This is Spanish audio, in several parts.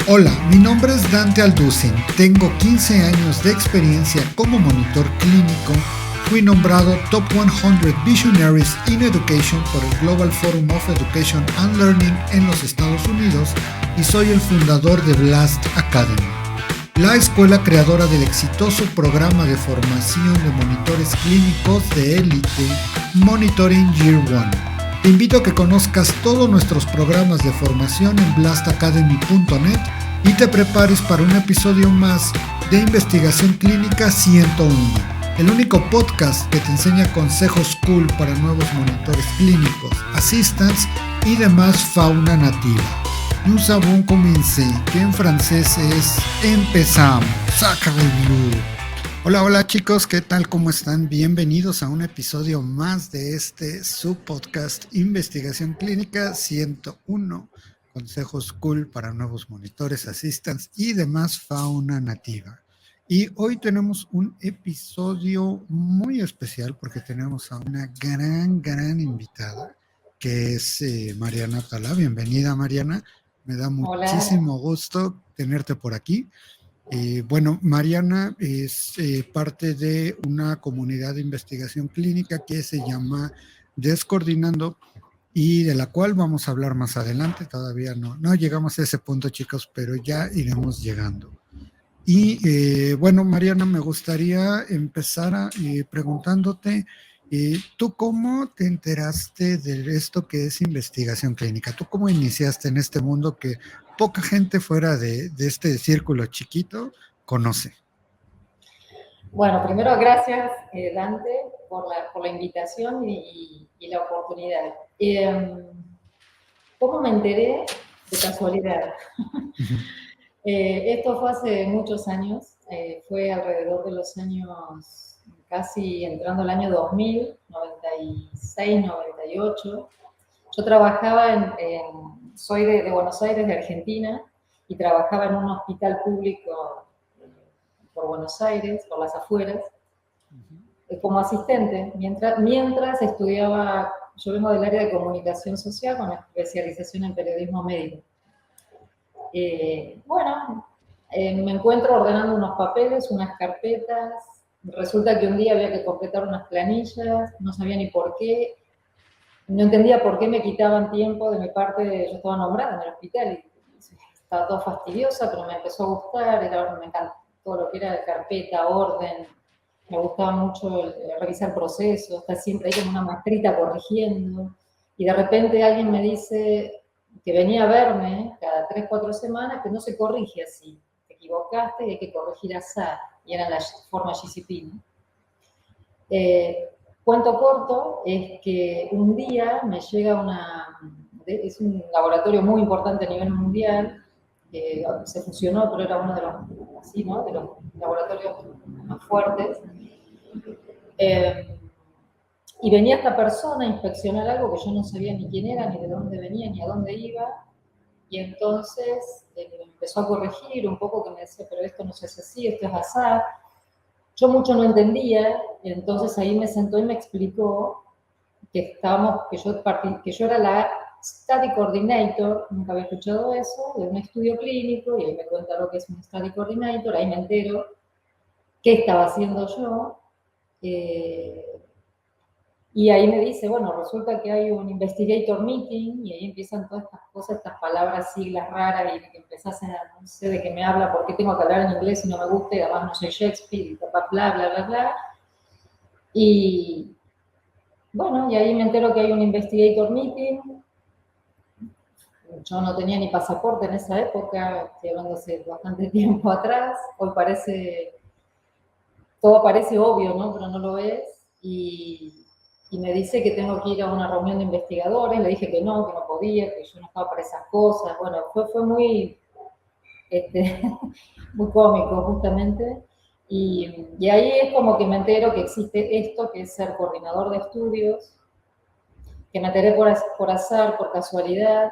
Hola, mi nombre es Dante Alducin, tengo 15 años de experiencia como monitor clínico, fui nombrado Top 100 Visionaries in Education por el Global Forum of Education and Learning en los Estados Unidos y soy el fundador de Blast Academy, la escuela creadora del exitoso programa de formación de monitores clínicos de élite Monitoring Year One. Te invito a que conozcas todos nuestros programas de formación en blastacademy.net y te prepares para un episodio más de Investigación Clínica 101, el único podcast que te enseña consejos cool para nuevos monitores clínicos, assistants y demás fauna nativa. Nous avons commencé, que en francés es empezamos. Sácale blue. Hola chicos, ¿qué tal? ¿Cómo están? Bienvenidos a un episodio más de este subpodcast Investigación Clínica 101, consejos cool para nuevos monitores, assistants y demás fauna nativa. Y hoy tenemos un episodio muy especial porque tenemos a una gran invitada que es Mariana Tala. Bienvenida, Mariana. Me da Hola. muchísimo gusto tenerte por aquí. Bueno, Mariana es parte de una comunidad de investigación clínica que se llama Descoordinando y de la cual vamos a hablar más adelante. Todavía no llegamos a ese punto, chicos, pero ya iremos llegando. Y bueno, Mariana, me gustaría empezar preguntándote, ¿tú cómo te enteraste de esto que es investigación clínica? ¿Tú cómo iniciaste en este mundo que poca gente fuera de este círculo chiquito conoce? Bueno, primero gracias, Dante, por la invitación y la oportunidad. ¿Cómo me enteré? De casualidad. Esto fue hace muchos años, fue alrededor de los años, casi entrando al año 2000, 96, 98. Yo trabajaba soy de Buenos Aires, de Argentina, y trabajaba en un hospital público por Buenos Aires, por las afueras, como asistente, mientras estudiaba. Yo vengo del área de comunicación social con especialización en periodismo médico. Me encuentro ordenando unos papeles, unas carpetas. Resulta que un día había que completar unas planillas, no sabía ni por qué, no entendía por qué me quitaban tiempo de mi parte. Yo estaba nombrada en el hospital y estaba todo fastidiosa, pero me empezó a gustar, me encantó todo lo que era carpeta, orden. Me gustaba mucho revisar procesos, estar siempre ahí como una maestrita corrigiendo. Y de repente alguien me dice que venía a verme cada 3, 4 semanas, que no se corrige así. Te equivocaste y hay que corregir así. Y era la forma GCP, ¿no? Cuento corto es que un día me llega es un laboratorio muy importante a nivel mundial, se fusionó, pero era uno de los, así, ¿no?, de los laboratorios más fuertes. Y venía esta persona a inspeccionar algo que yo no sabía ni quién era, ni de dónde venía, ni a dónde iba. Y entonces me empezó a corregir un poco, que me decía, pero esto no se hace así, esto es azar. Yo mucho no entendía, entonces ahí me sentó y me explicó que yo era la Study Coordinator, nunca había escuchado eso, de un estudio clínico, y ahí me cuenta lo que es un Study Coordinator, ahí me entero qué estaba haciendo yo. Y ahí me dice, bueno, resulta que hay un investigator meeting, y ahí empiezan todas estas cosas, estas palabras, siglas raras, y que empezás a, no sé de qué me habla, por qué tengo que hablar en inglés si no me gusta, y además no soy Shakespeare, y bla. Y bueno, y ahí me entero que hay un investigator meeting. Yo no tenía ni pasaporte en esa época, estoy hablando hace bastante tiempo atrás. Hoy todo parece obvio, ¿no? Pero no lo es. Y me dice que tengo que ir a una reunión de investigadores. Le dije que no podía, que yo no estaba para esas cosas. Bueno, fue muy, muy cómico, justamente. Y ahí es como que me entero que existe esto, que es ser coordinador de estudios, que me enteré por azar, por casualidad,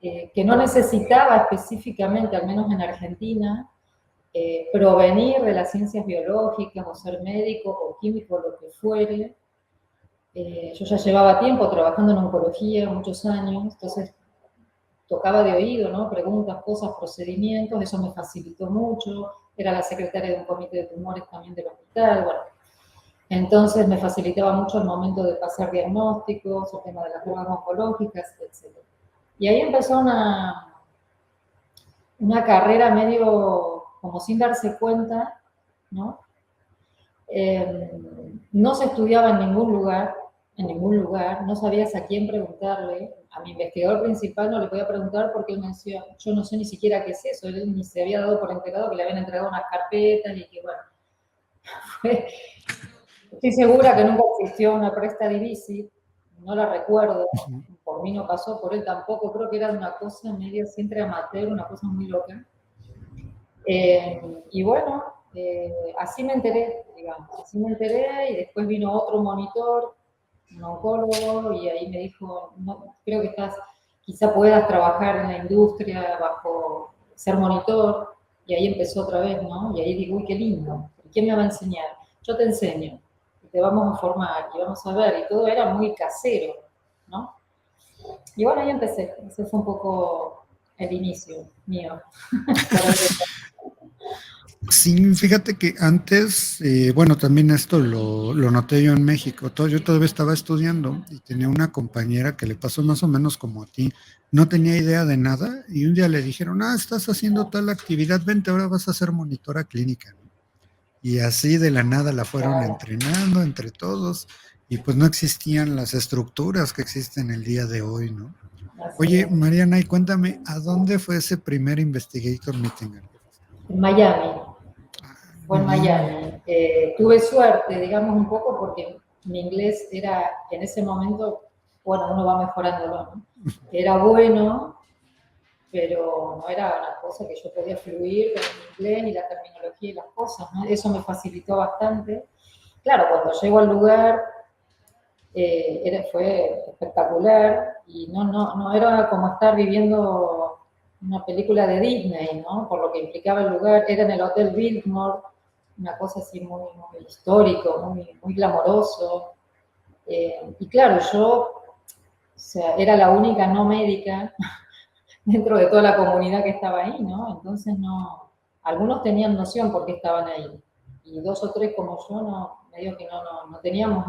que no necesitaba específicamente, al menos en Argentina, provenir de las ciencias biológicas o ser médico o químico, lo que fuere. Yo ya llevaba tiempo trabajando en oncología, muchos años, entonces tocaba de oído, ¿no? Preguntas, cosas, procedimientos, eso me facilitó mucho. Era la secretaria de un comité de tumores también del hospital, bueno. Entonces me facilitaba mucho el momento de pasar diagnósticos, el tema de las drogas oncológicas, etc. Y ahí empezó una carrera medio como sin darse cuenta, ¿no? No se estudiaba en ningún lugar, no sabías a quién preguntarle. A mi investigador principal no le podía preguntar porque él me decía, yo no sé ni siquiera qué es eso, él ni se había dado por enterado que le habían entregado unas carpetas y que bueno, estoy segura que nunca existió una presta divisi, no la recuerdo, por mí no pasó, por él tampoco, creo que era una cosa medio siempre amateur, una cosa muy loca. Y bueno, así me enteré, digamos, así me enteré y después vino otro monitor, un oncólogo, y ahí me dijo, no, creo que quizá puedas trabajar en la industria bajo ser monitor, y ahí empezó otra vez, ¿no? Y ahí digo, uy, qué lindo, ¿quién me va a enseñar? Yo te enseño, y te vamos a formar, y vamos a ver, y todo era muy casero, ¿no? Y bueno, ahí empecé, ese fue un poco el inicio mío. Sí, fíjate que antes, bueno, también esto lo noté yo en México. Yo todavía estaba estudiando y tenía una compañera que le pasó más o menos como a ti. No tenía idea de nada y un día le dijeron, estás haciendo tal actividad, vente, ahora vas a ser monitora clínica, ¿no? Y así de la nada la fueron entrenando entre todos y pues no existían las estructuras que existen el día de hoy, ¿no? Así Oye, es. Mariana, y cuéntame, ¿a dónde fue ese primer investigator meeting? En Miami, fue Muy en bien. Miami. Tuve suerte, digamos, un poco porque mi inglés era, en ese momento, bueno, uno va mejorándolo, ¿no? Era bueno, pero no era una cosa que yo podía fluir con el inglés y la terminología y las cosas, ¿no? Eso me facilitó bastante. Claro, cuando llego al lugar, fue espectacular y no era como estar viviendo una película de Disney, ¿no? Por lo que implicaba el lugar. Era en el Hotel Biltmore, una cosa así muy, muy histórico, muy glamoroso. Y claro, yo, o sea, era la única no médica dentro de toda la comunidad que estaba ahí, ¿no? Entonces no, algunos tenían noción por qué estaban ahí. Y dos o tres como yo, no, medio que no teníamos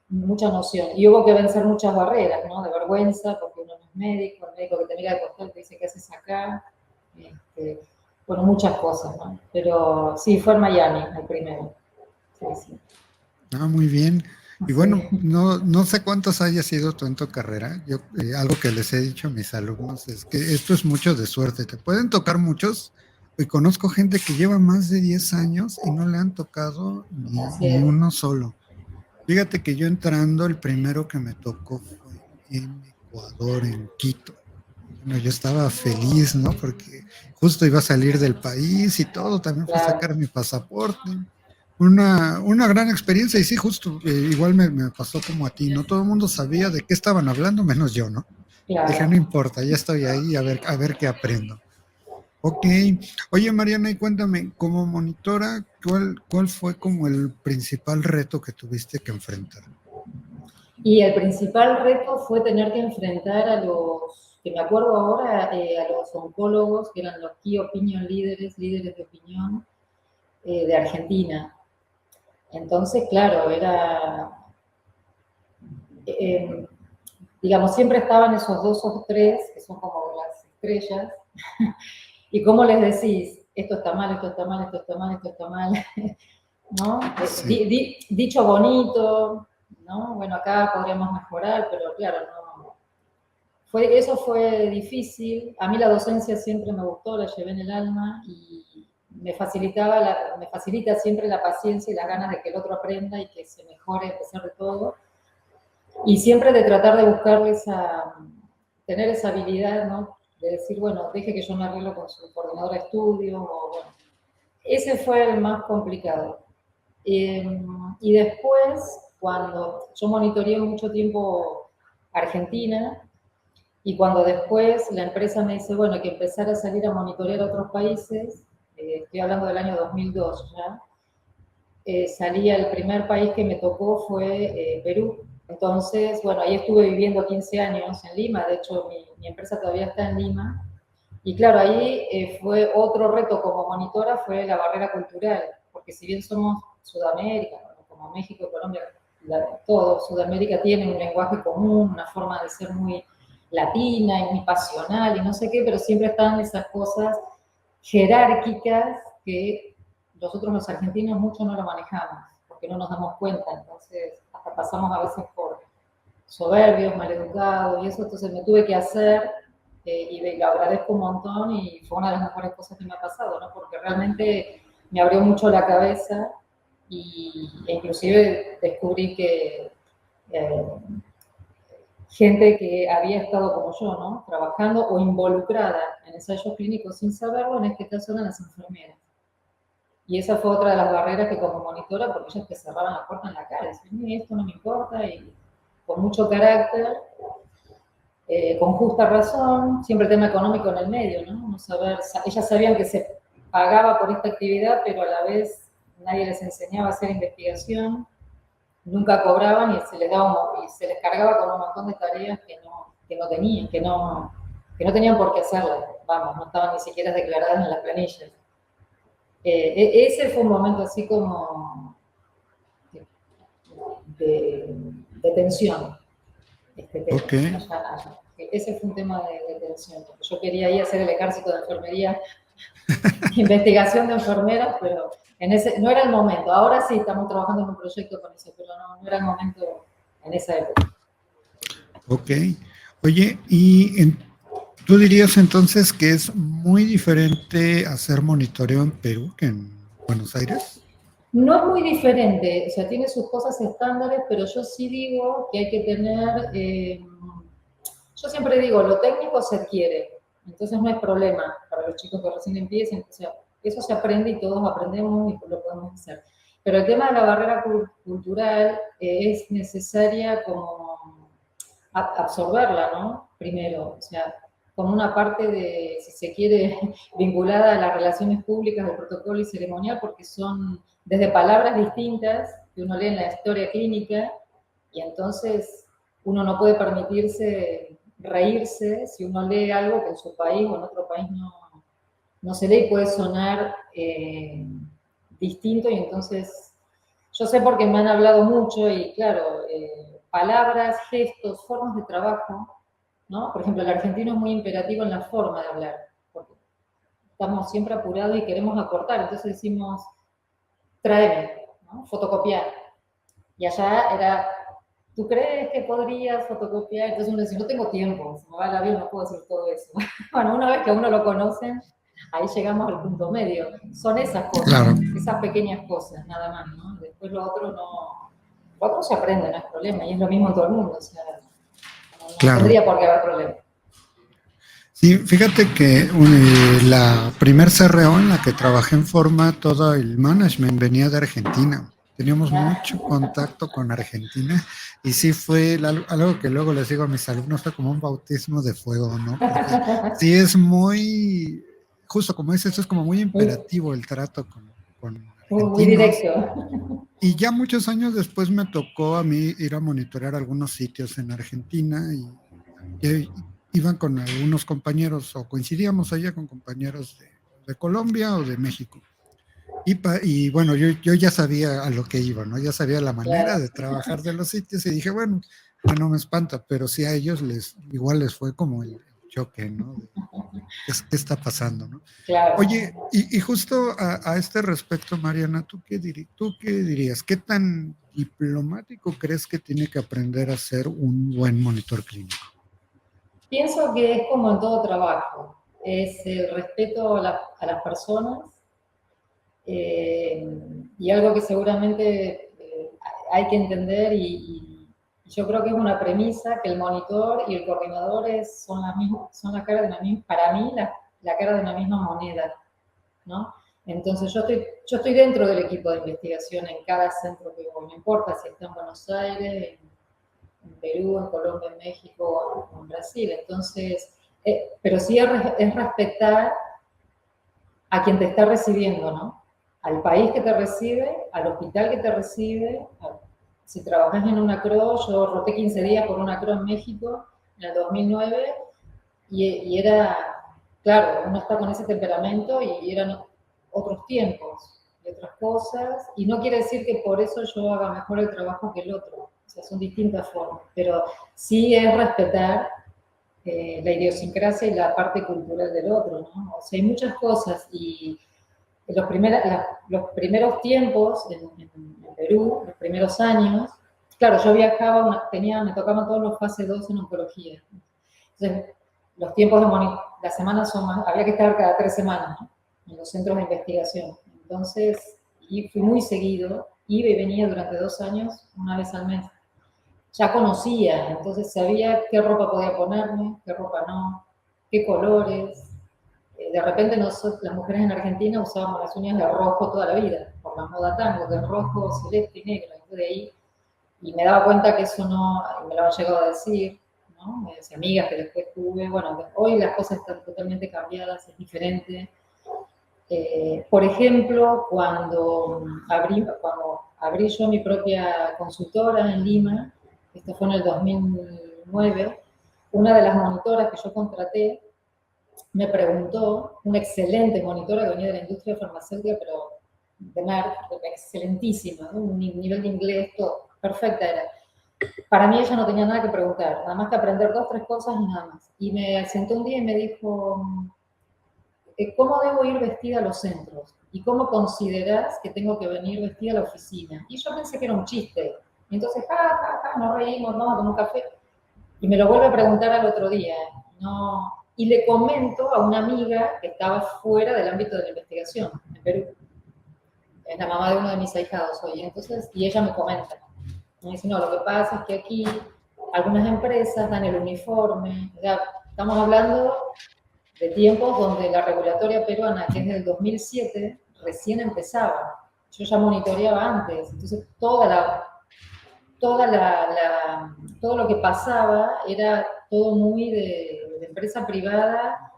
mucha noción. Y hubo que vencer muchas barreras, ¿no? De vergüenza, porque uno no es médico, el médico que te mira de costado te dice, ¿qué haces acá? Bueno, muchas cosas, ¿no? Pero sí, fue en Miami el primero. Sí, sí. Muy bien. Y bueno, Sí. no sé cuántos haya sido tú en tu carrera. Yo, algo que les he dicho a mis alumnos es que esto es mucho de suerte. Te pueden tocar muchos, y conozco gente que lleva más de 10 años y no le han tocado Así ni es. uno solo. Fíjate que yo entrando, el primero que me tocó fue en Ecuador, en Quito. Bueno, yo estaba feliz, ¿no? Porque justo iba a salir del país y todo, también fue a sacar Claro, mi pasaporte. Una gran experiencia y sí, justo, igual me pasó como a ti, ¿no? Todo el mundo sabía de qué estaban hablando, menos yo, ¿no? Dije, no claro. importa, ya estoy ahí, a ver qué aprendo. Ok. Oye, Mariana, y cuéntame, como monitora, ¿cuál fue como el principal reto que tuviste que enfrentar? Y el principal reto fue tener que enfrentar a los, que me acuerdo ahora, a los oncólogos, que eran los key opinion leaders, líderes de opinión de Argentina. Entonces, claro, eh, digamos, siempre estaban esos dos o tres, que son como las estrellas, y cómo les decís, esto está mal, esto está mal, esto está mal, esto está mal, ¿no? Sí, Dicho bonito, ¿no? Bueno, acá podríamos mejorar, pero claro, no. Eso fue difícil. A mí la docencia siempre me gustó, la llevé en el alma y me facilita siempre la paciencia y las ganas de que el otro aprenda y que se mejore a pesar de todo. Y siempre de tratar de buscarle tener esa habilidad, ¿no? De decir, bueno, deje que yo me arreglo con su coordinadora de estudio, o bueno. Ese fue el más complicado. Y después, cuando yo monitoreé mucho tiempo Argentina, y cuando después la empresa me dice, bueno, hay que empezar a salir a monitorear a otros países, estoy hablando del año 2002 ya, salía, el primer país que me tocó fue Perú, Entonces, bueno, ahí estuve viviendo 15 años en Lima, de hecho mi empresa todavía está en Lima, y claro, ahí fue otro reto como monitora, fue la barrera cultural, porque si bien somos Sudamérica, como México y Colombia, todo Sudamérica tiene un lenguaje común, una forma de ser muy latina y muy pasional y no sé qué, pero siempre están esas cosas jerárquicas que nosotros los argentinos mucho no lo manejamos, porque no nos damos cuenta, entonces hasta pasamos a veces por soberbios, maleducados y eso, entonces me tuve que hacer y lo agradezco un montón y fue una de las mejores cosas que me ha pasado, ¿no? Porque realmente me abrió mucho la cabeza e inclusive descubrí que eh, gente que había estado como yo, ¿no? Trabajando o involucrada en ensayos clínicos sin saberlo, en este caso eran las enfermeras. Y esa fue otra de las barreras que como monitora, porque ellas te cerraban la puerta en la cara, decían, esto no me importa, y con mucho carácter, con justa razón, siempre el tema económico en el medio, ¿no? No saber, ellas sabían que se pagaba por esta actividad, pero a la vez nadie les enseñaba a hacer investigación, nunca cobraban y se les daba y se les cargaba con un montón de tareas que no tenían, que no tenían por qué hacerlas, vamos, no estaban ni siquiera declaradas en las planillas. Ese fue un momento así como de tensión. Este tema, Ok. allá. Ese fue un tema de tensión, porque yo quería ir a hacer el ejército de enfermería, investigación de enfermeras, pero no era el momento. Ahora sí estamos trabajando en un proyecto con eso, pero no era el momento en esa época. Ok. Oye, tú dirías entonces que es muy diferente hacer monitoreo en Perú que en Buenos Aires. No es muy diferente, o sea, tiene sus cosas estándares, pero yo sí digo que hay que tener, yo siempre digo, lo técnico se adquiere, entonces no es problema para los chicos que recién empiecen, o sea, eso se aprende y todos aprendemos y lo podemos hacer. Pero el tema de la barrera cultural es necesaria como absorberla, ¿no? Primero, o sea, como una parte de, si se quiere, vinculada a las relaciones públicas, del protocolo y ceremonial, porque son desde palabras distintas que uno lee en la historia clínica y entonces uno no puede permitirse reírse si uno lee algo que en su país o en otro país no se lee y puede sonar distinto y entonces yo sé porque me han hablado mucho y claro, palabras, gestos, formas de trabajo, ¿no? Por ejemplo, el argentino es muy imperativo en la forma de hablar, porque estamos siempre apurados y queremos acortar, entonces decimos, tráeme, ¿no? Fotocopiar. Y allá era, ¿tú crees que podrías fotocopiar? Entonces uno dice, no tengo tiempo, se me va el avión, no puedo hacer todo eso. Bueno, una vez que a uno lo conocen, ahí llegamos al punto medio. Son esas cosas, Claro, esas pequeñas cosas, nada más, ¿no? Después lo otro no, lo otro se aprende, no es problema, y es lo mismo en todo el mundo, o sea, no claro. tendría por qué haber problema. Sí, fíjate que la primer CRO en la que trabajé en forma, todo el management venía de Argentina. Teníamos mucho contacto con Argentina y sí fue algo que luego les digo a mis alumnos, fue como un bautismo de fuego, ¿no? Porque sí es muy, justo como dices, es como muy imperativo el trato con Muy argentinos. directo. Y ya muchos años después me tocó a mí ir a monitorear algunos sitios en Argentina y iban con algunos compañeros o coincidíamos allá con compañeros de Colombia o de México. Y bueno, yo ya sabía a lo que iba, ¿no? Ya sabía la manera Claro, de trabajar de los sitios y dije, bueno, no me espanta, pero sí a ellos igual les fue como el choque, ¿no? ¿Qué está pasando, no? Oye, claro. y justo a este respecto, Mariana, ¿tú qué dirías? ¿Qué tan diplomático crees que tiene que aprender a ser un buen monitor clínico? Pienso que es como en todo trabajo, es el respeto a las personas eh, y algo que seguramente hay que entender y yo creo que es una premisa que el monitor y el coordinador son las mismas, son la cara de una misma, para mí la cara de una misma moneda, ¿no? Entonces yo estoy dentro del equipo de investigación en cada centro que voy, no importa si está en Buenos Aires, en Perú, en Colombia, en México o en Brasil. Entonces, pero sí es respetar a quien te está recibiendo, ¿no? Al país que te recibe, al hospital que te recibe, si trabajás en una CRO, yo roté 15 días por una CRO en México en el 2009 y era, claro, uno está con ese temperamento y eran otros tiempos y otras cosas, y no quiere decir que por eso yo haga mejor el trabajo que el otro, o sea, son distintas formas, pero sí es respetar la idiosincrasia y la parte cultural del otro, ¿no? O sea, hay muchas cosas y los primeros tiempos en Perú, los primeros años, claro, yo viajaba, me tocaban todos los fase 2 en oncología. Entonces, los tiempos las semanas son más, había que estar cada 3 semanas, ¿no? En los centros de investigación. Entonces, y fui muy seguido, iba y venía durante 2 años, una vez al mes. Ya conocía, entonces sabía qué ropa podía ponerme, qué ropa no, qué colores. De repente nosotros, las mujeres en Argentina usábamos las uñas de rojo toda la vida, por la moda tango, de rojo, celeste y negro. Entonces de ahí, y me daba cuenta que eso no, me lo han llegado a decir, ¿no? Amigas que después tuve, bueno, hoy las cosas están totalmente cambiadas, es diferente. Por ejemplo, cuando abrí yo mi propia consultora en Lima, esto fue en el 2009, una de las monitoras que yo contraté me preguntó, una excelente monitora que venía de la industria farmacéutica, pero de NERD, excelentísima, ¿no? Un nivel de inglés, todo, perfecta era. Para mí ella no tenía nada que preguntar, nada más que aprender 2, 3 cosas y nada más. Y me sentó un día y me dijo, ¿cómo debo ir vestida a los centros? ¿Y cómo considerás que tengo que venir vestida a la oficina? Y yo pensé que era un chiste. Y entonces, nos reímos, vamos a tomar un café. Y me lo vuelve a preguntar al otro día. No. Y le comento a una amiga que estaba fuera del ámbito de la investigación, en Perú. Es la mamá de uno de mis ahijados hoy. Entonces, y ella me comenta. Me dice, no, lo que pasa es que aquí algunas empresas dan el uniforme. O sea, estamos hablando de tiempos donde la regulatoria peruana, que es del 2007, recién empezaba. Yo ya monitoreaba antes, entonces todo lo que pasaba era todo muy de empresa privada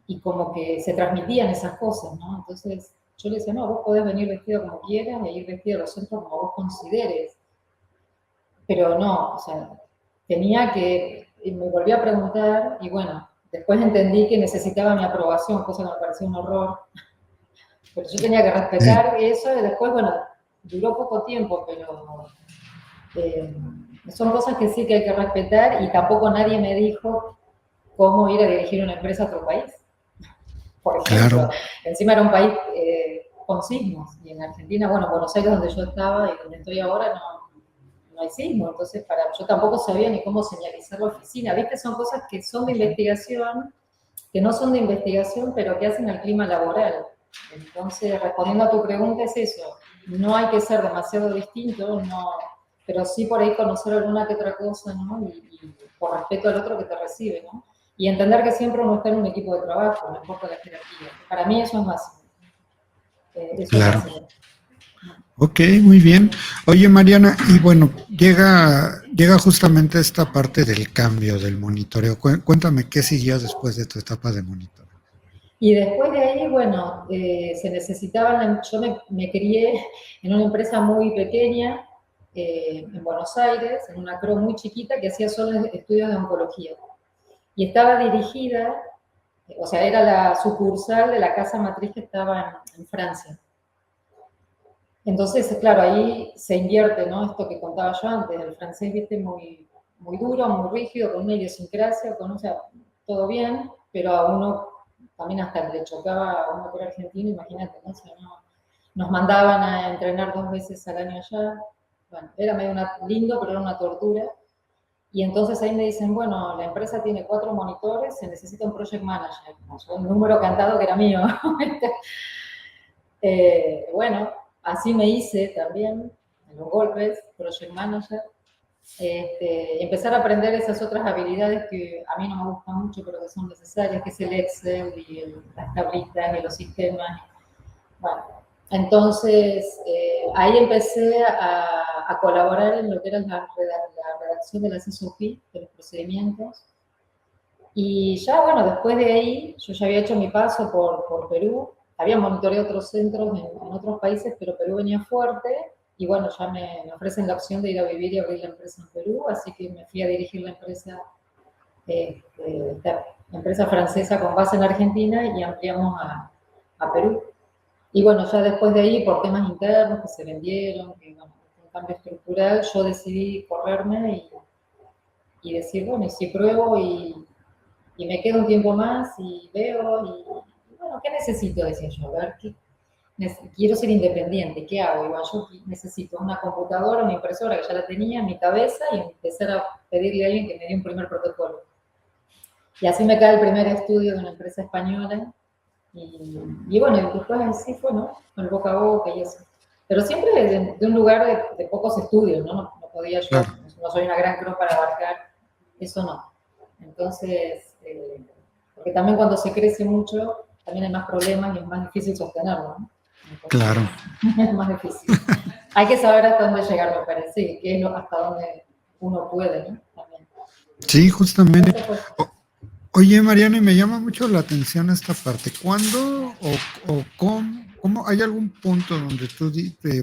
y como que se transmitían esas cosas, ¿no? Entonces yo le decía, no, vos podés venir vestido como quieras e ir vestido a los centros como vos consideres, pero no, o sea, tenía que, y me volví a preguntar y bueno, después entendí que necesitaba mi aprobación, cosa que me pareció un horror. Pero yo tenía que respetar eso y después, bueno, duró poco tiempo, pero son cosas que sí que hay que respetar y tampoco nadie me dijo cómo ir a dirigir una empresa a otro país. Por ejemplo, claro. Encima era un país con sismos y en Argentina, bueno, Buenos Aires donde yo estaba y donde estoy ahora no hay sismo, entonces yo tampoco sabía ni cómo señalizar la oficina, ¿viste? Son cosas que son de investigación, que no son de investigación, pero que hacen al clima laboral. Entonces, respondiendo a tu pregunta es eso, no hay que ser demasiado distinto, no, pero sí por ahí conocer alguna que otra cosa, ¿no? Y por respeto al otro que te recibe, ¿no? Y entender que siempre uno está en un equipo de trabajo, no importa la jerarquía. Para mí eso es básico. Eso claro. Es básico. Ok, muy bien. Oye, Mariana, y bueno, llega justamente esta parte del cambio del monitoreo. Cuéntame, ¿qué siguió después de tu etapa de monitoreo? Y después de ahí, bueno, se necesitaban, yo me crié en una empresa muy pequeña, en Buenos Aires, en una CRO muy chiquita que hacía solo estudios de oncología. Y estaba dirigida, o sea, era la sucursal de la casa matriz que estaba en Francia. Entonces, claro, ahí se invierte, ¿no? Esto que contaba yo antes, el francés, viste, muy, muy duro, muy rígido, con una idiosincrasia, o sea, todo bien, pero a uno también hasta le chocaba a uno por argentino, imagínate, ¿no? O sea, nos mandaban a entrenar 2 veces al año allá. Bueno, era medio lindo, pero era una tortura. Y entonces ahí me dicen, bueno, la empresa tiene 4 monitores, se necesita un project manager. Un número cantado que era mío. Bueno, así me hice también, en los golpes, project manager. Empezar a aprender esas otras habilidades que a mí no me gustan mucho, pero que son necesarias, que es el Excel y las tablitas y los sistemas. Bueno, entonces ahí empecé a colaborar en lo que era la redacción de las SOP, de los procedimientos. Y ya, bueno, después de ahí, yo ya había hecho mi paso por Perú, había monitoreado otros centros en otros países, pero Perú venía fuerte, y bueno, ya me ofrecen la opción de ir a vivir y abrir la empresa en Perú, así que me fui a dirigir la empresa, la empresa francesa con base en Argentina y ampliamos a Perú. Y bueno, ya después de ahí, por temas internos que se vendieron, que bueno, un cambio estructural, yo decidí correrme y decir, bueno, y si pruebo y me quedo un tiempo más y veo, y bueno, ¿qué necesito? Decía yo, a ver, quiero ser independiente, ¿qué hago? Igual yo necesito una computadora, una impresora que ya la tenía en mi cabeza y empezar a pedirle a alguien que me dé un primer protocolo. Y así me cae el primer estudio de una empresa española. Y bueno, y después así fue, ¿no? Con el boca a boca y eso. Pero siempre de un lugar de pocos estudios, ¿no? No podía yo, Claro. no soy una gran cruz para abarcar, eso no. Entonces, porque también cuando se crece mucho, también hay más problemas y es más difícil sostenerlo, ¿no? Entonces, Claro. es más difícil. Hay que saber hasta dónde llegar, me parece, que es hasta dónde uno puede, ¿no? También. Sí, justamente. Oye, Mariana, y me llama mucho la atención esta parte. ¿Cuándo o cómo hay algún punto donde tú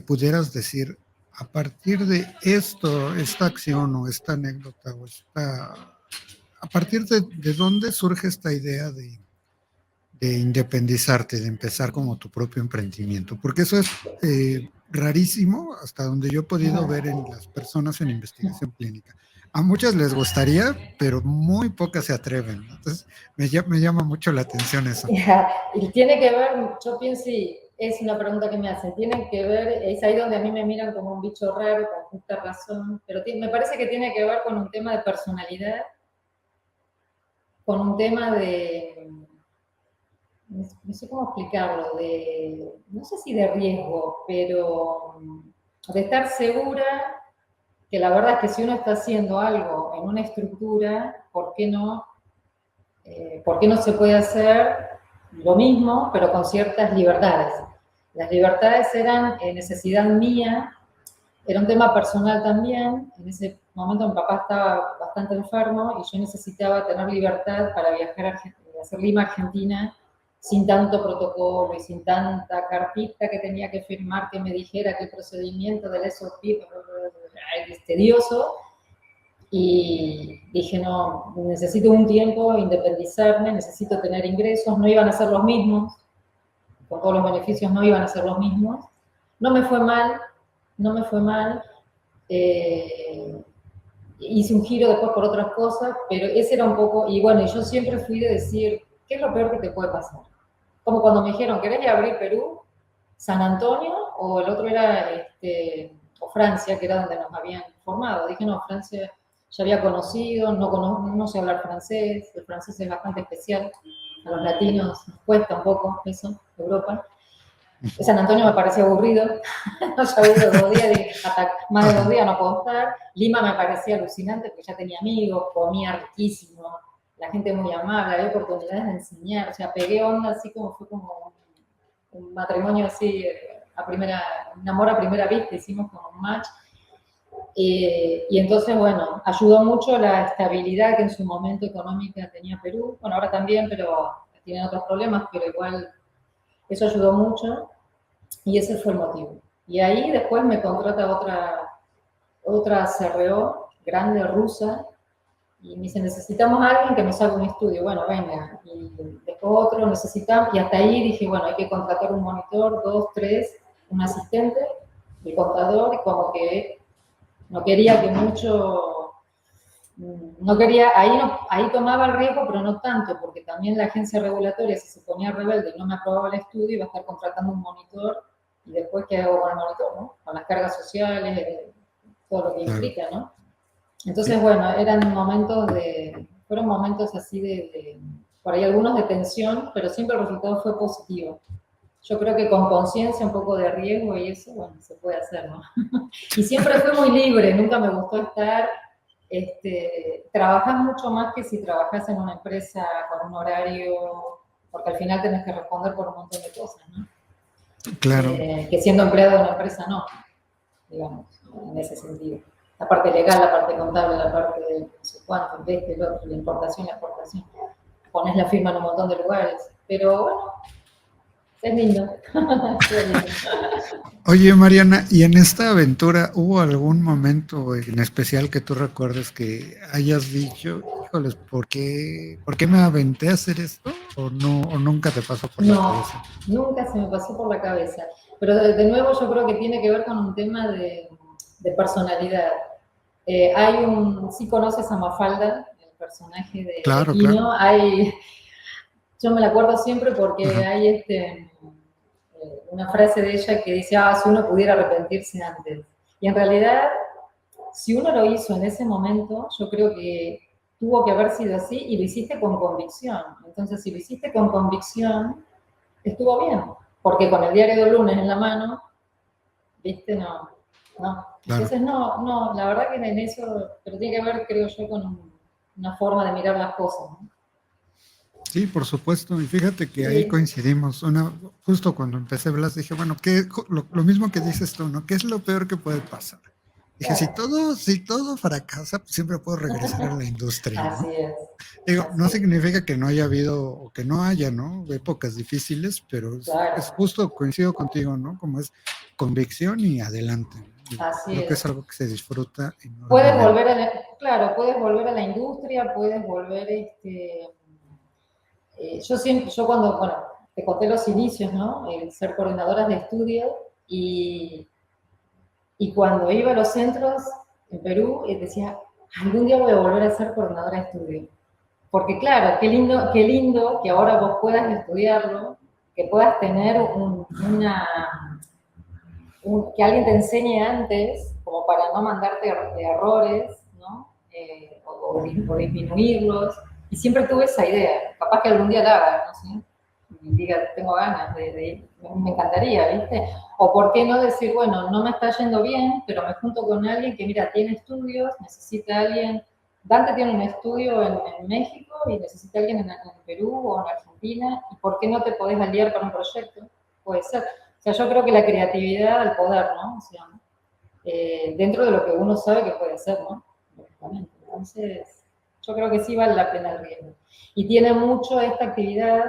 pudieras decir, a partir de esto, esta acción o esta anécdota o a partir de dónde surge esta idea de independizarte, de empezar como tu propio emprendimiento? Porque eso es rarísimo hasta donde yo he podido ver en las personas en investigación clínica. A muchas les gustaría, pero muy pocas se atreven. Entonces, me llama mucho la atención eso. Y tiene que ver, yo pienso, y es una pregunta que me hacen, tiene que ver, es ahí donde a mí me miran como un bicho raro, con justa razón, pero me parece que tiene que ver con un tema de personalidad, con un tema de, no sé cómo explicarlo, no sé si de riesgo, pero de estar segura que la verdad es que si uno está haciendo algo en una estructura, ¿por qué no se puede hacer lo mismo, pero con ciertas libertades? Las libertades eran necesidad mía, era un tema personal también. En ese momento mi papá estaba bastante enfermo y yo necesitaba tener libertad para viajar a hacer Lima, Argentina, sin tanto protocolo y sin tanta carpita que tenía que firmar que me dijera que el procedimiento del SOP es tedioso. Y dije, no, necesito un tiempo independizarme, necesito tener ingresos, no iban a ser los mismos, con todos los beneficios no iban a ser los mismos. No me fue mal, no me fue mal. Hice un giro después por otras cosas, pero ese era un poco, y bueno, yo siempre fui de decir, ¿qué es lo peor que te puede pasar? Como cuando me dijeron, ¿querés ir a abrir Perú, San Antonio, o el otro era, o Francia, que era donde nos habían formado? Dije, no, Francia ya había conocido, no sé hablar francés, el francés es bastante especial, a los latinos nos cuesta un poco eso, Europa. San Antonio me parecía aburrido, no sabía 2 días, dije, hasta más de 2 días no puedo estar. Lima me parecía alucinante porque ya tenía amigos, comía riquísimo, la gente muy amable, había oportunidades de enseñar, o sea, pegué onda así como fue como un matrimonio así, un amor a primera vista, hicimos como un match. Y entonces, bueno, ayudó mucho la estabilidad que en su momento económica tenía Perú, bueno, ahora también, pero tienen otros problemas, pero igual eso ayudó mucho y ese fue el motivo. Y ahí después me contrata otra CRO grande rusa y me dice, necesitamos a alguien que nos haga un estudio. Bueno, venga. Y después otro necesitamos, y hasta ahí dije, bueno, hay que contratar un monitor, 2, 3, un asistente, el contador, y como que no quería que mucho, no quería, ahí tomaba el riesgo, pero no tanto, porque también la agencia regulatoria, si se ponía rebelde y no me aprobaba el estudio, iba a estar contratando un monitor, y después, ¿qué hago con el monitor, no? Con las cargas sociales, todo lo que implica, ¿no? Entonces, bueno, fueron momentos así por ahí algunos de tensión, pero siempre el resultado fue positivo. Yo creo que con conciencia, un poco de riesgo y eso, bueno, se puede hacer, ¿no? Y siempre fui muy libre, nunca me gustó estar, trabajás mucho más que si trabajás en una empresa con un horario, porque al final tenés que responder por un montón de cosas, ¿no? Claro. Que siendo empleado de una empresa no, digamos, en ese sentido. La parte legal, la parte contable, la parte de no sé cuánto, el otro, la importación, la exportación. Pones la firma en un montón de lugares, pero bueno, Es lindo. Es lindo. Oye, Mariana, ¿y en esta aventura hubo algún momento en especial que tú recuerdes que hayas dicho, híjoles, por qué me aventé a hacer esto? ¿O no, o nunca te pasó por la No, cabeza? nunca se me pasó por la cabeza. Pero de nuevo yo creo que tiene que ver con un tema de personalidad. Sí conoces a Mafalda, el personaje de Claro, claro. Kino, yo me la acuerdo siempre porque Ajá. hay una frase de ella que dice, si uno pudiera arrepentirse antes. Y en realidad, si uno lo hizo en ese momento, yo creo que tuvo que haber sido así y lo hiciste con convicción. Entonces, si lo hiciste con convicción, estuvo bien, porque con el diario del lunes en la mano, viste, no, no. Claro. Entonces, no, la verdad que en eso, pero tiene que ver, creo yo, con una forma de mirar las cosas, ¿no? Sí, por supuesto. Y fíjate que ahí Sí, coincidimos. Justo cuando empecé Blas, dije, bueno, lo mismo que dices tú, ¿no? ¿Qué es lo peor que puede pasar? Dije, claro, si todo fracasa, pues siempre puedo regresar a la industria, así ¿no? es, Digo, no así es, significa que no haya habido o que no haya, ¿no? Épocas difíciles, pero es claro, justo, coincido contigo, ¿no? Como es convicción y adelante, ¿no? Y así creo que es. es algo que se disfruta Puedes enormemente. volver claro, puedes volver a la industria, puedes volver, yo cuando, bueno, te conté los inicios, ¿no? El ser coordinadoras de estudio y, y cuando iba a los centros en Perú, decía, algún día voy a volver a ser coordinadora de estudio. Porque claro, qué lindo que ahora vos puedas estudiarlo, que puedas tener que alguien te enseñe antes, como para no mandarte de errores, ¿no? O disminuirlos. Y siempre tuve esa idea. Capaz que algún día la haga, no sé. Y diga, tengo ganas de ir. Me encantaría, ¿viste? O por qué no decir, bueno, no me está yendo bien, pero me junto con alguien que, mira, tiene estudios, necesita alguien. Dante tiene un estudio en México y necesita alguien en Perú o en Argentina. ¿Y por qué no te podés aliar con un proyecto? Puede ser. O sea, yo creo que la creatividad al poder, ¿no? O sea, dentro de lo que uno sabe que puede hacer, ¿no? Lógicamente. Entonces, yo creo que sí vale la pena el riesgo. Y tiene mucho esta actividad,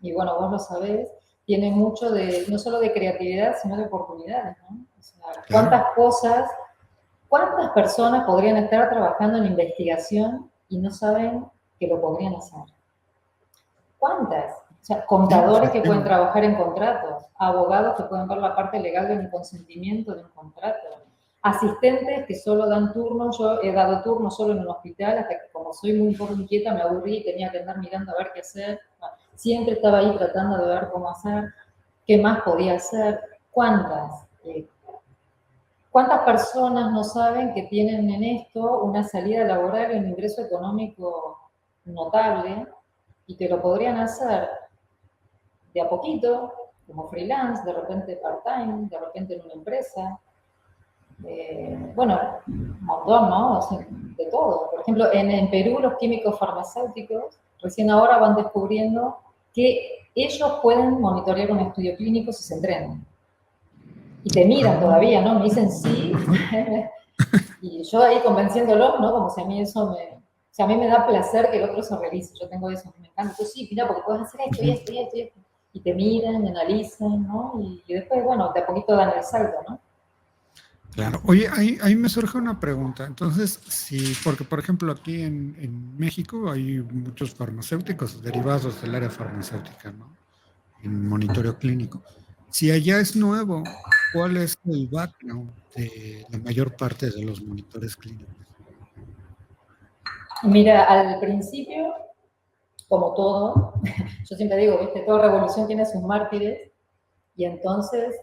y bueno, vos lo sabés, tiene mucho no solo de creatividad, sino de oportunidades, ¿no? O sea, Claro. cuántas personas podrían estar trabajando en investigación y no saben que lo podrían hacer? ¿Cuántas? O sea, Sí, contadores que pueden efectivamente. trabajar en contratos, abogados que pueden ver la parte legal de un consentimiento de un contrato, asistentes que solo dan turnos. Yo he dado turnos solo en un hospital hasta que, como soy muy poco inquieta, me aburrí y tenía que andar mirando a ver qué hacer. Siempre estaba ahí tratando de ver cómo hacer, qué más podía hacer, cuántas. ¿Cuántas personas no saben que tienen en esto una salida laboral y un ingreso económico notable y que lo podrían hacer de a poquito, como freelance, de repente part-time, de repente en una empresa? Bueno, un montón, ¿no? O sea, de todo. Por ejemplo, en Perú los químicos farmacéuticos recién ahora van descubriendo que ellos pueden monitorear un estudio clínico si se entrenan. Y te miran Ah, todavía, ¿no? Me dicen sí. ajá, Y yo ahí convenciéndolos, ¿no? Como si a mí eso o sea, a mí me da placer que el otro se realice. Yo tengo eso, me encanta. Entonces, sí, mira, porque puedes hacer esto y ujú. esto y esto y esto. Y te miran, analizan, ¿no? Y después, bueno, de a poquito dan el salto, ¿no? Claro. Oye, ahí me surge una pregunta. Entonces, sí, porque por ejemplo aquí en México hay muchos farmacéuticos derivados del área farmacéutica, ¿no? En monitoreo clínico. Si allá es nuevo, ¿cuál es el background de la mayor parte de los monitores clínicos? Mira, al principio, como todo, yo siempre digo, viste, toda revolución tiene sus mártires, y entonces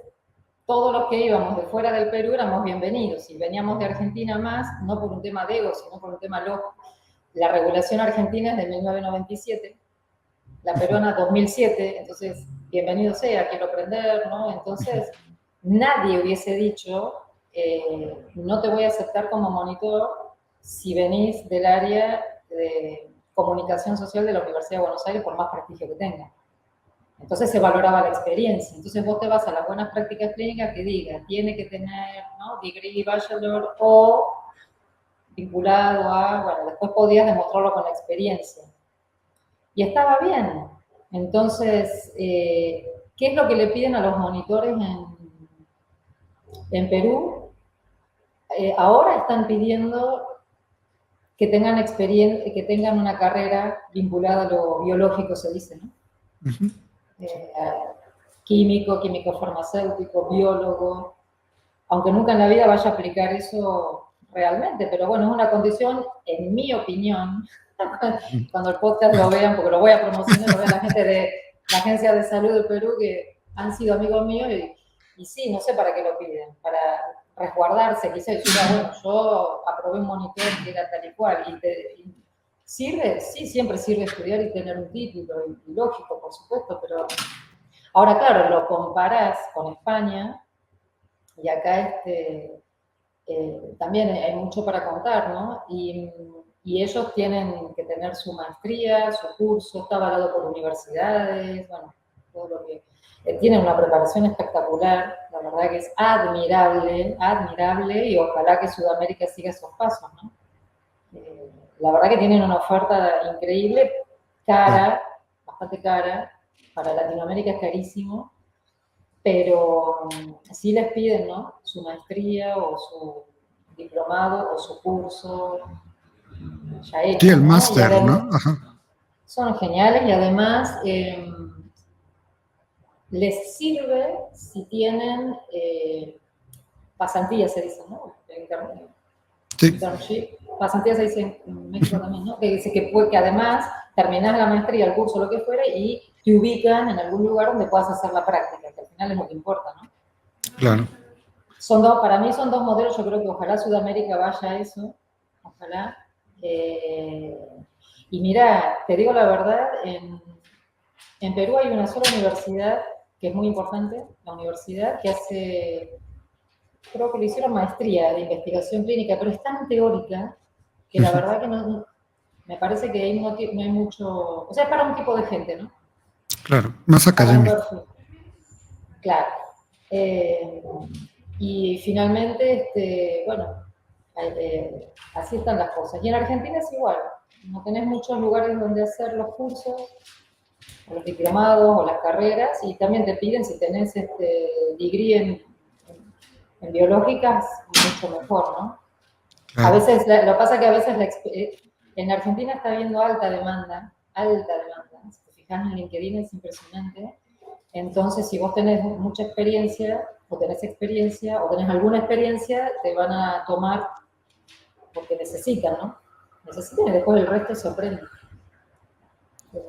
todos los que íbamos de fuera del Perú éramos bienvenidos, y veníamos de Argentina más, no por un tema de ego, sino por un tema lógico. La regulación argentina es de 1997, la peruana 2007, entonces, bienvenido sea, quiero aprender, ¿no? Entonces, nadie hubiese dicho, no te voy a aceptar como monitor si venís del área de comunicación social de la Universidad de Buenos Aires, por más prestigio que tenga. Entonces se valoraba la experiencia. Entonces vos te vas a las buenas prácticas clínicas que diga, tiene que tener, ¿no? Degree, bachelor o vinculado a, bueno, después podías demostrarlo con la experiencia. Y estaba bien. Entonces, ¿qué ¿Qué es lo que le piden a los monitores en Perú? Ahora están pidiendo que tengan experiencia, que tengan una carrera vinculada a lo biológico, se dice, ¿no? Ujú. Químico, químico farmacéutico, biólogo, aunque nunca en la vida vaya a aplicar eso realmente, pero bueno, es una condición, en mi opinión, cuando el podcast lo vean, porque lo voy a promocionar, lo vean la gente de la Agencia de Salud de Perú, que han sido amigos míos, y sí, no sé para qué lo piden, para resguardarse, quizás bueno, yo aprobé un monitor que era tal y cual, y ¿sirve? Sí, siempre sirve estudiar y tener un título, y lógico, por supuesto, pero ahora, claro, lo comparás con España, y acá también hay mucho para contar, ¿no? Y ellos tienen que tener su maestría, su curso, está avalado por universidades, bueno, todo lo que... tienen una preparación espectacular, la verdad que es admirable, admirable, y ojalá que Sudamérica siga esos pasos, ¿no? La verdad que tienen una oferta increíble, cara, bastante cara, para Latinoamérica es carísimo, pero sí les piden, ¿no? Su maestría o su diplomado o su curso ya Sí, hecho, el ¿no? Y máster, además ¿no? Ajá. son geniales y además les sirve si tienen pasantías, se dice, ¿no? Sí, Internship. Pasantías se dice en México también, ¿no? Que dice que además terminas la maestría, el curso, lo que fuera, y te ubican en algún lugar donde puedas hacer la práctica, que al final es lo que importa, ¿no? claro. Para mí son dos modelos, yo creo que ojalá Sudamérica vaya a eso, ojalá. Eh, y mira, te digo la verdad, en Perú hay una sola universidad que es muy importante, la universidad que hace, creo que le hicieron maestría de investigación clínica, pero es tan teórica que la verdad que no, me parece que ahí no hay mucho, o sea, es para un tipo de gente, ¿no? Claro, más Para un académico. perfil, claro. Eh, y finalmente, bueno, así están las cosas. Y en Argentina es igual, no tenés muchos lugares donde hacer los cursos, o los diplomados, o las carreras, y también te piden si tenés degree en biológicas, mucho mejor, ¿no? A Claro. veces, lo que pasa es que a veces en Argentina está habiendo alta demanda. Si te fijas en LinkedIn es impresionante. Entonces, si vos tenés mucha experiencia, o tenés alguna experiencia, te van a tomar porque necesitan, ¿no? Necesitan y después el resto se aprende.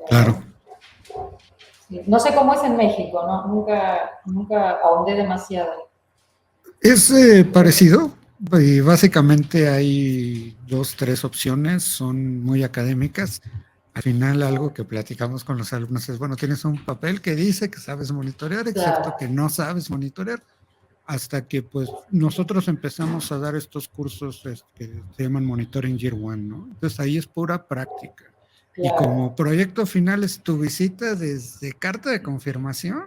Claro. Sí. No sé cómo es en México, ¿no? Nunca ahondé demasiado. Es parecido. Y básicamente hay dos, tres opciones, son muy académicas. Al final algo que platicamos con los alumnos es, bueno, tienes un papel que dice que sabes monitorear, excepto Claro, que no sabes monitorear, hasta que pues nosotros empezamos a dar estos cursos que se llaman Monitoring Year One, ¿no? Entonces ahí es pura práctica. Y claro, como proyecto final es tu visita desde carta de confirmación,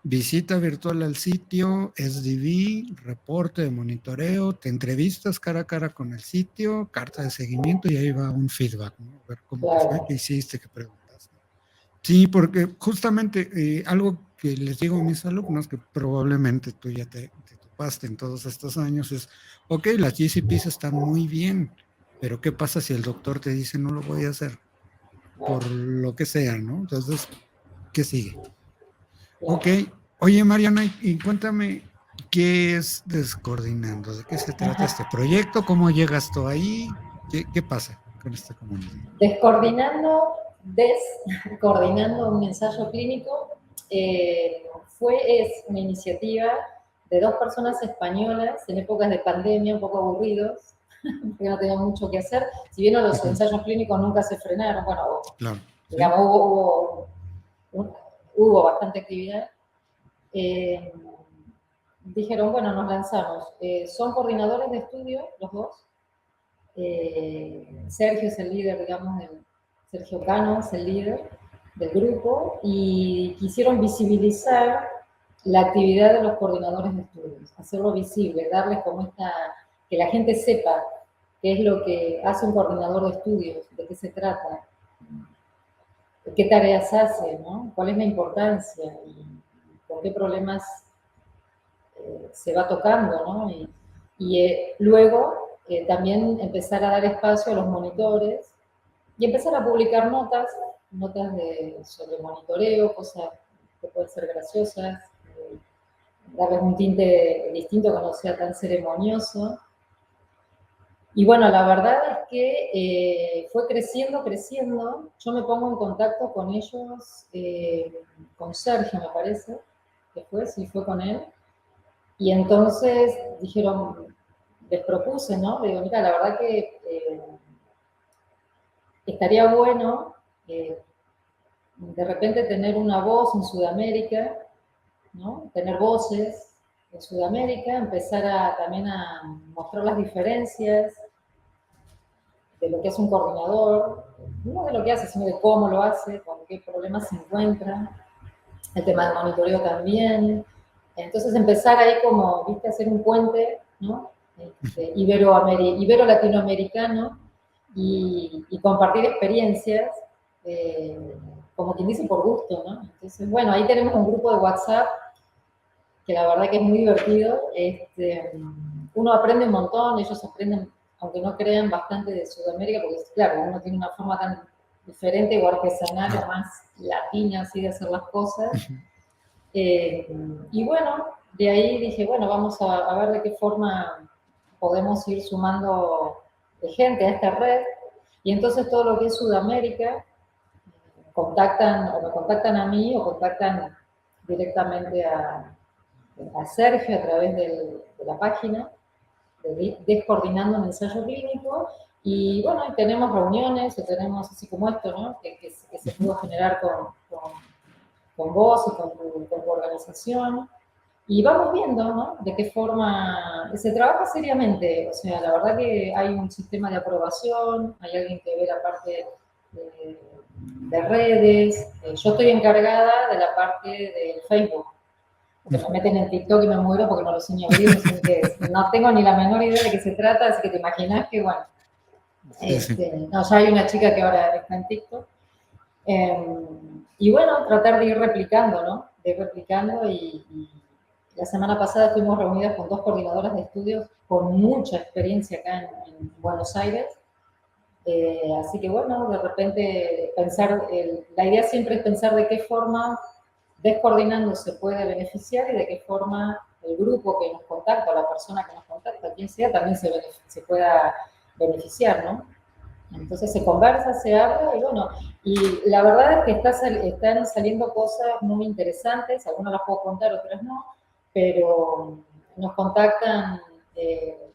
visita virtual al sitio, SDV, reporte de monitoreo, te entrevistas cara a cara con el sitio, carta de seguimiento y ahí va un feedback, ¿no? A ver cómo te fue, claro. qué hiciste, qué preguntaste. Sí, porque justamente algo que les digo a mis alumnos, que probablemente tú ya te topaste en todos estos años, es, ok, las GCPs están muy bien, pero ¿qué pasa si el doctor te dice no lo voy a hacer? Por lo que sea, ¿no? Entonces, ¿qué sigue? Ok, Claro. oye Mariana, y cuéntame, ¿qué es Descoordinando? ¿De qué se trata este proyecto? ¿Cómo llegas tú ahí? ¿Qué pasa con esta comunidad? Descoordinando, descoordinando un ensayo clínico es una iniciativa de dos personas españolas en épocas de pandemia, un poco aburridos, porque no tenían mucho que hacer. Si bien los Ujú, ensayos clínicos nunca se frenaron, bueno, claro, ¿sí? digamos, hubo bastante actividad, eh, dijeron, bueno, nos lanzamos. Son coordinadores de estudio, los dos. Sergio es el líder, digamos, Sergio Cano es el líder del grupo, y quisieron visibilizar la actividad de los coordinadores de estudios, hacerlo visible, darles como que la gente sepa qué es lo que hace un coordinador de estudios, de qué se trata, qué tareas hace, ¿no? Cuál es la importancia, y qué problemas se va tocando, ¿no? Luego también empezar a dar espacio a los monitores y empezar a publicar notas sobre monitoreo, cosas que pueden ser graciosas, darles un tinte distinto que no sea tan ceremonioso. Y bueno, la verdad es que fue creciendo. Yo me pongo en contacto con ellos, con Sergio, me parece, que fue con él. Y entonces dijeron, les propuse, ¿no? Le digo, mira, la verdad que estaría bueno de repente tener una voz en Sudamérica, ¿no? Tener voces en Sudamérica, empezar también a mostrar las diferencias de lo que es un coordinador, no de lo que hace, sino de cómo lo hace, con qué problemas se encuentra, el tema del monitoreo también. Entonces empezar ahí como, viste, hacer un puente, ¿no? Ibero-latinoamericano y compartir experiencias, como quien dice, por gusto, ¿no? Entonces, bueno, ahí tenemos un grupo de WhatsApp que la verdad que es muy divertido. Uno aprende un montón, ellos aprenden, aunque no crean, bastante de Sudamérica, porque claro, uno tiene una forma tan diferente o artesanal o más latina así de hacer las cosas. Y bueno, de ahí dije, bueno, vamos a ver de qué forma podemos ir sumando de gente a esta red. Y entonces todo lo que es Sudamérica, me contactan a mí o contactan directamente a Sergio a través de la página, Descoordinando un ensayo clínico. Y bueno, tenemos reuniones, o tenemos así como esto, ¿no? Que se pudo generar con vos y con tu organización. Y vamos viendo, ¿no? De qué forma se trabaja seriamente. O sea, la verdad que hay un sistema de aprobación, hay alguien que ve la parte de redes. Yo estoy encargada de la parte del Facebook. Porque me meten en TikTok y me muero porque no lo sé ni abrir, no sé ni qué es. No tengo ni la menor idea de qué se trata, así que te imaginas que, bueno, no, ya hay una chica que ahora está en TikTok. Y bueno, tratar de ir replicando, ¿no? De ir replicando y la semana pasada estuvimos reunidas con 2 coordinadoras de estudios con mucha experiencia acá en Buenos Aires. Así que bueno, de repente pensar, la idea siempre es pensar de qué forma Descoordinando se puede beneficiar y de qué forma el grupo que nos contacta, o la persona que nos contacta, quien sea, también se pueda beneficiar, ¿no? Entonces se conversa, se habla y bueno, y la verdad es que están saliendo cosas muy interesantes, algunas las puedo contar, otras no, pero nos contactan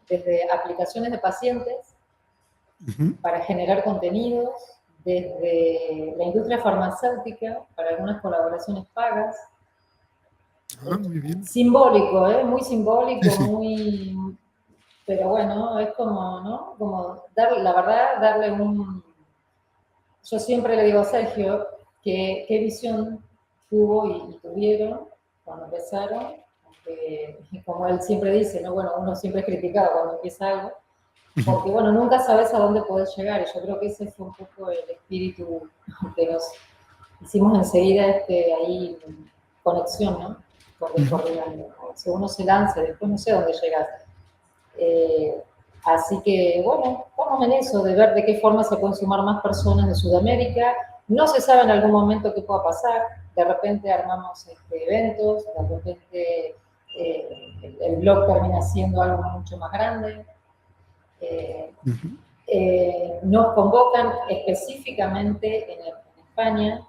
desde aplicaciones de pacientes para generar contenidos, desde la industria farmacéutica para algunas colaboraciones pagas. Muy bien. Simbólico, muy simbólico, muy... Pero bueno, es como, ¿no? Como la verdad, darle un... Yo siempre le digo a Sergio que qué visión tuvo y tuvieron cuando empezaron, porque, como él siempre dice, ¿no? Bueno, uno siempre es criticado cuando empieza algo, porque bueno, nunca sabes a dónde podés llegar, y yo creo que ese fue un poco el espíritu que nos hicimos enseguida ahí conexión, ¿no? Con Descoordinando. Si uno se lanza, después no sé dónde llegas. Así que, bueno, estamos en eso, de ver de qué forma se pueden sumar más personas de Sudamérica. No se sabe en algún momento qué pueda pasar. De repente armamos eventos, de repente el blog termina siendo algo mucho más grande. Nos convocan específicamente en España.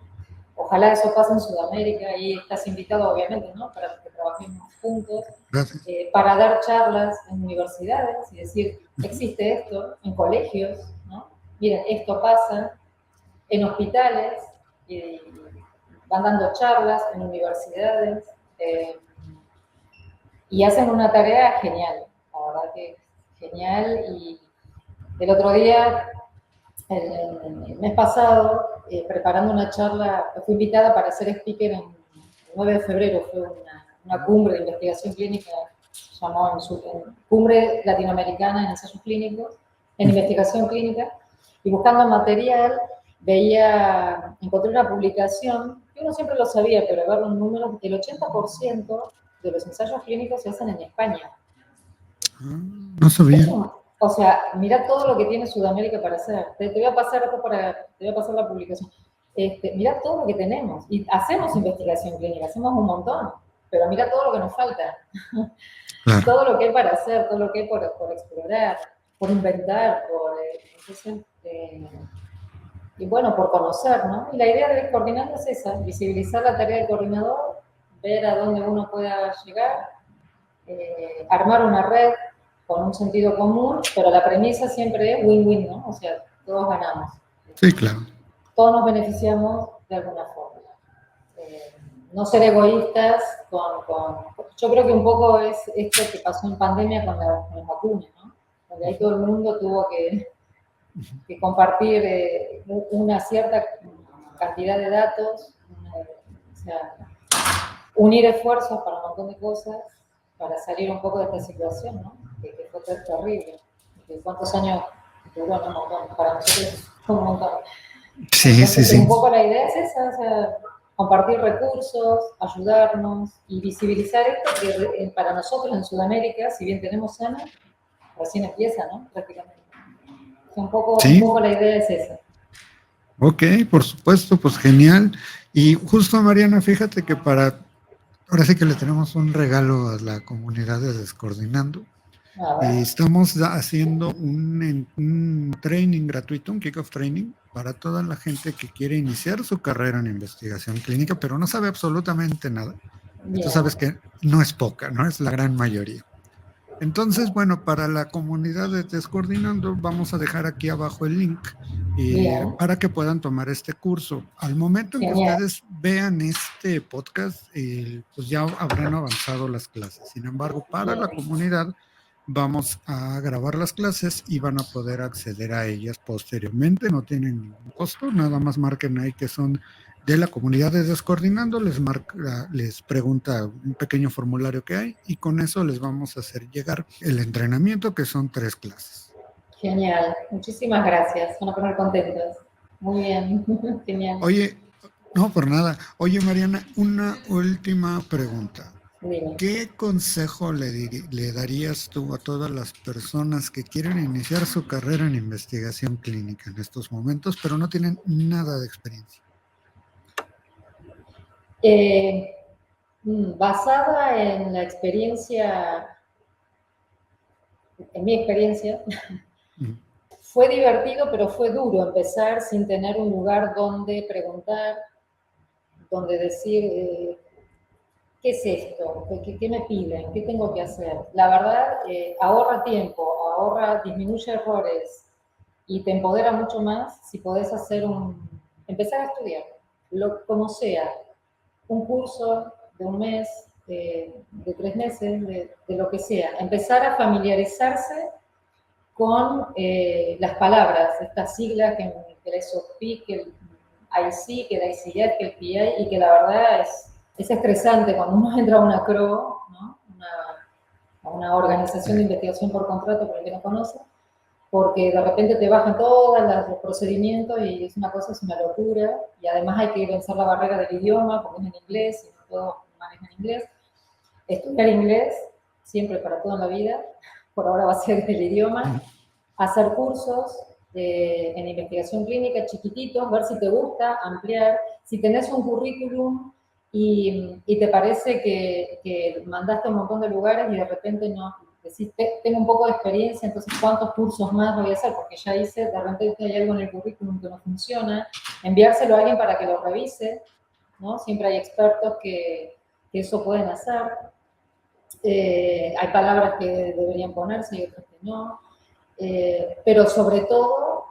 Ojalá eso pase en Sudamérica y estás invitado, obviamente, ¿no? Para que trabajemos juntos, para dar charlas en universidades y decir, existe esto en colegios, ¿no? Miren, esto pasa en hospitales, y van dando charlas en universidades y hacen una tarea genial, la verdad que genial. Y el otro día, el mes pasado, preparando una charla, fui invitada para ser speaker en el 9 de febrero, fue una cumbre de investigación clínica, llamó en Cumbre Latinoamericana en Ensayos Clínicos, en Investigación Clínica, y buscando material, encontré una publicación, que uno siempre lo sabía, pero ver los números, el 80% de los ensayos clínicos se hacen en España. No sabía. O sea, mira todo lo que tiene Sudamérica para hacer. Te voy a pasar la publicación. Mira todo lo que tenemos. Y hacemos investigación clínica, hacemos un montón, pero mira todo lo que nos falta. Claro. Todo lo que hay para hacer, todo lo que hay por explorar, por inventar, y bueno, por conocer, ¿no? Y la idea de Coordinando es esa, visibilizar la tarea del coordinador, ver a dónde uno pueda llegar, armar una red con un sentido común, pero la premisa siempre es win-win, ¿no? O sea, todos ganamos. Sí, claro. Todos nos beneficiamos de alguna forma. No ser egoístas yo creo que un poco es esto que pasó en pandemia con las vacunas, ¿no? Donde ahí todo el mundo tuvo que compartir una cierta cantidad de datos, o sea, unir esfuerzos para un montón de cosas, para salir un poco de esta situación, ¿no? Que fue terrible. ¿Cuántos años duró? Un montón. Para nosotros fue un montón. Sí, entonces, sí, sí. Un poco la idea es esa, o sea, compartir recursos, ayudarnos y visibilizar esto que para nosotros en Sudamérica, si bien tenemos sana, recién empieza, ¿no? Prácticamente. Un poco la idea es esa. Ok, por supuesto, pues genial. Y justo, Mariana, fíjate que ahora sí que le tenemos un regalo a la comunidad de Descoordinando. Estamos haciendo un training gratuito, un kick-off training, para toda la gente que quiere iniciar su carrera en investigación clínica, pero no sabe absolutamente nada. Bien. Tú sabes que no es poca, ¿no? Es la gran mayoría. Entonces, bueno, para la comunidad de Descoordinando, vamos a dejar aquí abajo el link para que puedan tomar este curso. Al momento en que ustedes vean este podcast, pues ya habrán avanzado las clases. Sin embargo, para la comunidad, vamos a grabar las clases y van a poder acceder a ellas posteriormente. No tienen ningún costo, nada más marquen ahí que son de la comunidad de Descoordinando, les pregunta un pequeño formulario que hay y con eso les vamos a hacer llegar el entrenamiento, que son 3 clases. Genial, muchísimas gracias, van a poner contentos. Muy bien, genial. Oye, no, por nada. Oye, Mariana, una última pregunta. Dime. ¿Qué consejo le darías tú a todas las personas que quieren iniciar su carrera en investigación clínica en estos momentos, pero no tienen nada de experiencia? Basada en la experiencia, en mi experiencia, fue divertido, pero fue duro empezar sin tener un lugar donde preguntar, donde decir, ¿qué es esto? ¿Qué me piden? ¿Qué tengo que hacer? La verdad, ahorra tiempo, disminuye errores y te empodera mucho más si podés empezar a estudiar, como sea, un curso de un mes, de 3 meses, de lo que sea. Empezar a familiarizarse con las palabras, estas siglas que el SOP, que el IC, que el ICF, que el PI, y que la verdad es estresante cuando uno entra a una CRO, ¿no? a una organización de investigación por contrato, por el que no conoce, porque de repente te bajan todos los procedimientos y es una locura, y además hay que vencer la barrera del idioma, porque es en inglés, y no todos manejan inglés. Estudiar inglés, siempre para toda la vida, por ahora va a ser el idioma. Hacer cursos en investigación clínica chiquititos, ver si te gusta, ampliar. Si tenés un currículum y te parece que mandaste a un montón de lugares y de repente no, decís, tengo un poco de experiencia, entonces ¿cuántos cursos más voy a hacer? Porque ya hice, de repente hay algo en el currículum que no funciona. Enviárselo a alguien para que lo revise, ¿no? Siempre hay expertos que eso pueden hacer. Hay palabras que deberían ponerse y otras que no. Pero sobre todo,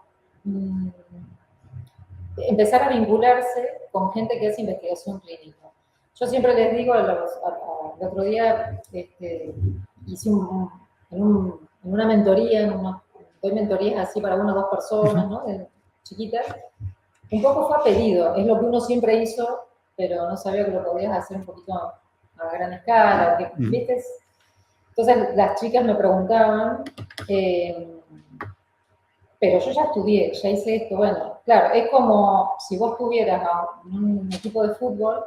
empezar a vincularse con gente que hace investigación clínica. Yo siempre les digo, el otro día hice en una mentoría, doy mentorías así para 1 o 2 personas, ¿no? Chiquitas. Un poco fue a pedido, es lo que uno siempre hizo, pero no sabía que lo podías hacer un poquito a gran escala,'¿viste? Entonces las chicas me preguntaban, pero yo ya estudié, ya hice esto. Bueno, claro, es como si vos tuvieras en un equipo de fútbol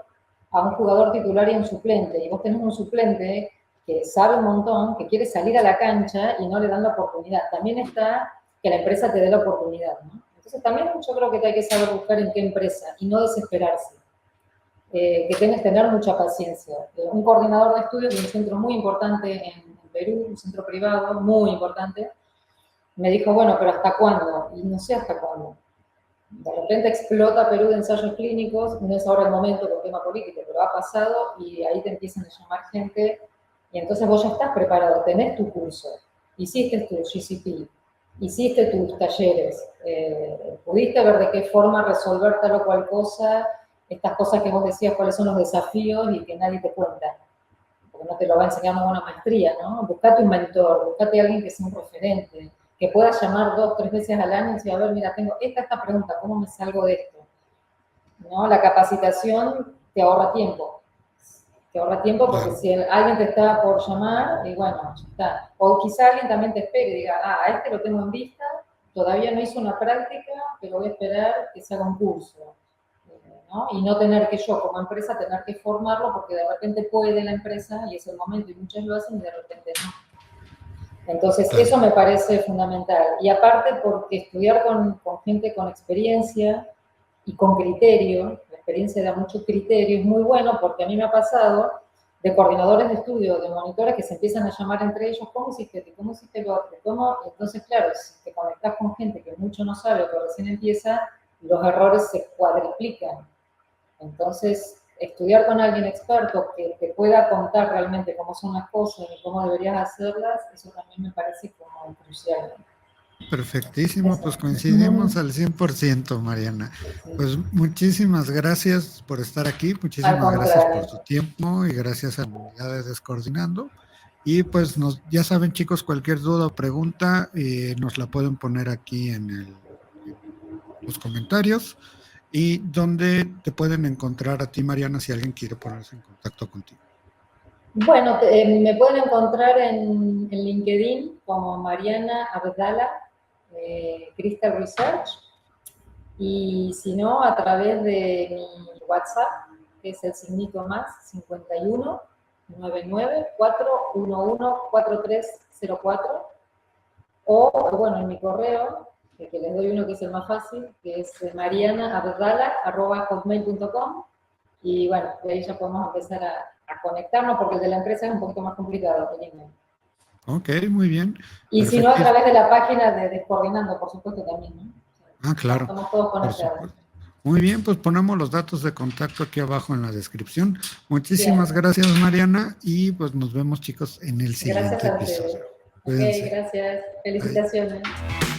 a un jugador titular y un suplente, y vos tenés un suplente que sabe un montón, que quiere salir a la cancha y no le dan la oportunidad. También está que la empresa te dé la oportunidad, ¿no? Entonces también yo creo que hay que saber buscar en qué empresa y no desesperarse. Que tengas que tener mucha paciencia. Un coordinador de estudios de un centro muy importante en Perú, un centro privado muy importante, me dijo, bueno, pero ¿hasta cuándo? Y no sé hasta cuándo. De repente explota Perú de ensayos clínicos, no es ahora el momento por tema político, pero ha pasado y ahí te empiezan a llamar gente y entonces vos ya estás preparado, tenés tu curso, hiciste tu GCP, hiciste tus talleres, pudiste ver de qué forma resolver tal o cual cosa, estas cosas que vos decías, cuáles son los desafíos y que nadie te cuenta, porque no te lo va a enseñar una buena maestría, ¿no? Buscate un mentor, buscate a alguien que sea un referente, que puedas llamar 2 o 3 veces al año y decir, a ver, mira, tengo esta pregunta, ¿cómo me salgo de esto? ¿No? La capacitación te ahorra tiempo. Te ahorra tiempo porque si alguien te está por llamar, y bueno, ya está. O quizá alguien también te espere y diga, a este lo tengo en vista, todavía no hizo una práctica, pero voy a esperar que se haga un curso. ¿No? Y no tener que yo como empresa tener que formarlo porque de repente puede la empresa y es el momento y muchos lo hacen y de repente no. Entonces, eso me parece fundamental. Y aparte porque estudiar con gente con experiencia y con criterio, la experiencia da mucho criterio, es muy bueno porque a mí me ha pasado de coordinadores de estudio, de monitores que se empiezan a llamar entre ellos, ¿cómo hiciste esto? ¿Cómo hiciste lo otro? ¿Cómo? Entonces, claro, si te conectas con gente que mucho no sabe o que recién empieza, los errores se cuadriplican. Entonces, estudiar con alguien experto que te pueda contar realmente cómo son las cosas y cómo deberías hacerlas, eso también me parece como crucial. Perfectísimo, pues coincidimos al 100%, Mariana. Pues muchísimas gracias por estar aquí, muchísimas gracias por tu tiempo y gracias a la comunidad de Descoordinando. Y pues ya saben, chicos, cualquier duda o pregunta nos la pueden poner aquí en los comentarios. ¿Y dónde te pueden encontrar a ti, Mariana, si alguien quiere ponerse en contacto contigo? Bueno, me pueden encontrar en LinkedIn como Mariana Abdala, Crystal Research, y si no, a través de mi WhatsApp, que es el signito más 51 99 411 4304, o bueno, en mi correo, que les doy uno que es el más fácil, que es marianaabdala@hotmail.com, y bueno, de ahí ya podemos empezar a conectarnos, porque el de la empresa es un poquito más complicado, el email. Ok, muy bien. Y si no, a través de la página de Descoordinando, por supuesto, también, ¿no? Ah, claro. Estamos todos conectados. Muy bien, pues ponemos los datos de contacto aquí abajo en la descripción. Muchísimas gracias, Mariana, y pues nos vemos, chicos, en el siguiente episodio. Ok, gracias. Felicitaciones. Bye.